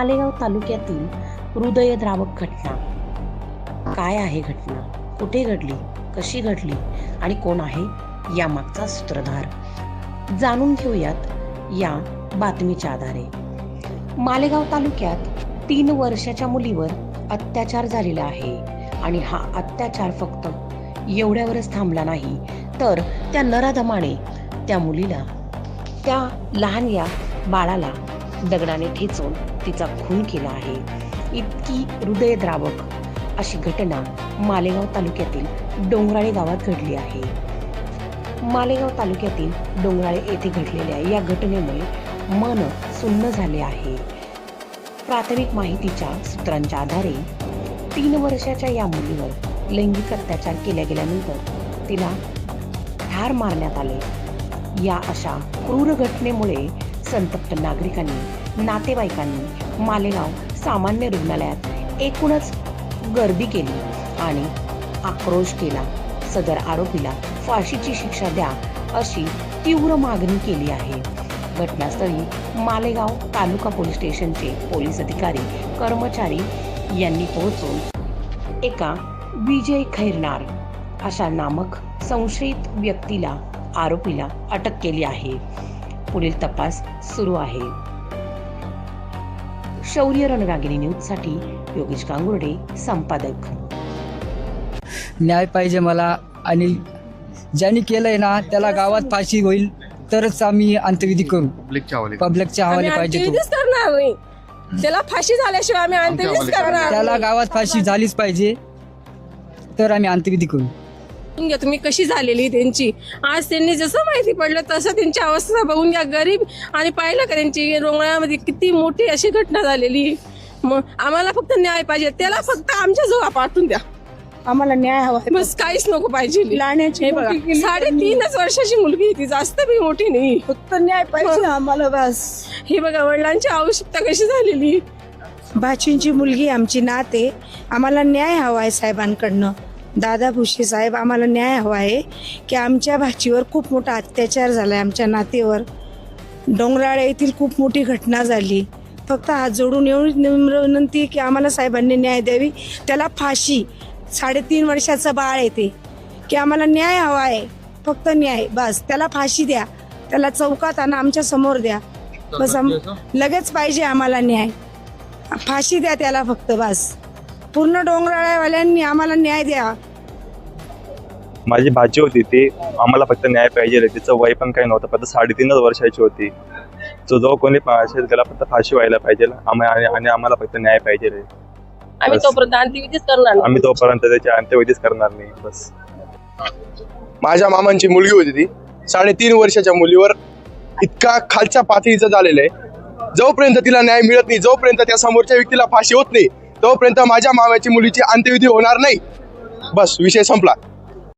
मालेगाव तालुक्यातील हृदयद्रावक घटना. काय आहे घटना, कुठे घडली, कशी घडली आणि कोण आहे यामागचा सूत्रधार, जाणून घेऊयात या बातमीच्या आधारे. मालेगाव तालुक्यात 3 वर्षाच्या मुलीवर अत्याचार झालेला आहे आणि हा अत्याचार फक्त एवढ्यावरच थांबला नाही, तर त्या नराधमाने त्या मुलीला, त्या लहान या बाळाला दगडाने ठेचून तिचा खून केला आहे. इतकी हृदयद्रावक अशी घटना मालेगाव तालुक्यातील डोंगराळे गावात घडली आहे. मालेगाव तालुक्यातील डोंगराळे येथे घडलेल्या या घटनेमुळे मन सुन्न झाले आहे. प्राथमिक माहितीच्या सूत्रांच्या आधारे 3 वर्षाच्या या मुलीवर लैंगिक अत्याचार केल्या गेल्यानंतर तिला ठार मारण्यात आले. या अशा क्रूर घटनेमुळे संतप्त नागरिकांनी, नातेवाईकांनी मालेगाव सामान्य रुग्णालयात एकूणच गर्दी केली आणि आक्रोश केला. सदर आरोपीला फाशीची शिक्षा द्या अशी तीव्र मागणी केली आहे. घटनास्थळी मालेगाव तालुका पोलीस स्टेशनचे पोलीस अधिकारी, कर्मचारी यांनी पोहोचून एका विजय खैरनार अशा नामक संशयित व्यक्तीला, आरोपीला अटक केली आहे. पुढील तपास सुरू आहे. शौर्य रणरागिणी न्यूजसाठी योगेश गांगुर्डे, संपादक. न्याय पाहिजे मला, आणि ज्यांनी केलंय ना त्याला गावात फाशी होईल तरच आम्ही अंत्यविधी करू. पब्लिकच्या हवाले पाहिजे तो. करणार नाही, त्याला फाशी झाल्याशिवाय आम्ही अंत्यविधी करणार. त्याला गावात फाशी झालीच पाहिजे तर आम्ही अंत्यविधी करू. घ्या तुम्ही कशी झालेली त्यांची. आज त्यांनी जसं माहिती पडलं तसं त्यांची अवस्था बघून घ्या. गरीब आणि पाहिलं का त्यांची रोंगळ्यामध्ये किती मोठी अशी घटना झालेली. मग आम्हाला फक्त न्याय पाहिजे, त्याला फक्त आमच्या जवळ पाठवून द्या. आम्हाला न्याय हवा, बस काहीच नको पाहिजे. लाण्याची बघा 3.5 वर्षाची मुलगी, ती जास्त बी मोठी नाही. फक्त न्याय पाहिजे आम्हाला बस. हे बघा वडिलांची आवश्यकता कशी झालेली. भाचींची मुलगी आमची नात आहे. आम्हाला न्याय हवा आहे साहेबांकडनं. दादा भुसे साहेब, आम्हाला न्याय हवा आहे की आमच्या भाचीवर खूप मोठा अत्याचार झाला आहे, आमच्या नातेवर. डोंगराळे येथील खूप मोठी घटना झाली. फक्त हात जोडून एवढी नम्र विनंती की आम्हाला साहेबांनी न्याय द्यावी. त्याला फाशी, 3.5 वर्षाचं बाळ येते की आम्हाला न्याय हवा आहे, फक्त न्याय बस. त्याला फाशी द्या, त्याला चौकात आणा, आमच्या समोर द्या बस. लगेच पाहिजे आम्हाला न्याय. फाशी द्या त्याला फक्त बस. पूर्ण डोंगराळ्यावाल्यांनी आम्हाला न्याय द्या. माझी भाची होती, ती आम्हाला फक्त न्याय पाहिजे. तिचं वय पण काही नव्हतं, फक्त 3.5 वर्षाची होती. जो कोणी असेल त्याला फक्त फाशी व्हायला पाहिजे आणि आम्हाला फक्त न्याय पाहिजे. आम्ही तोपर्यंत अंत्यविधीच करणार नाही. आम्ही तोपर्यंत त्याची अंत्यविधीच करणार नाही बस. माझ्या मामांची मुलगी होती, ती 3.5 वर्षाच्या मुलीवर इतका खालच्या पातळीचं झालेलं आहे. जोपर्यंत तिला न्याय मिळत नाही, जोपर्यंत त्या समोरच्या व्यक्तीला फाशी होत नाही, तोपर्यंत माझ्या मामाची मुलीची अंत्यविधी होणार नाही. बस, विषय संपला.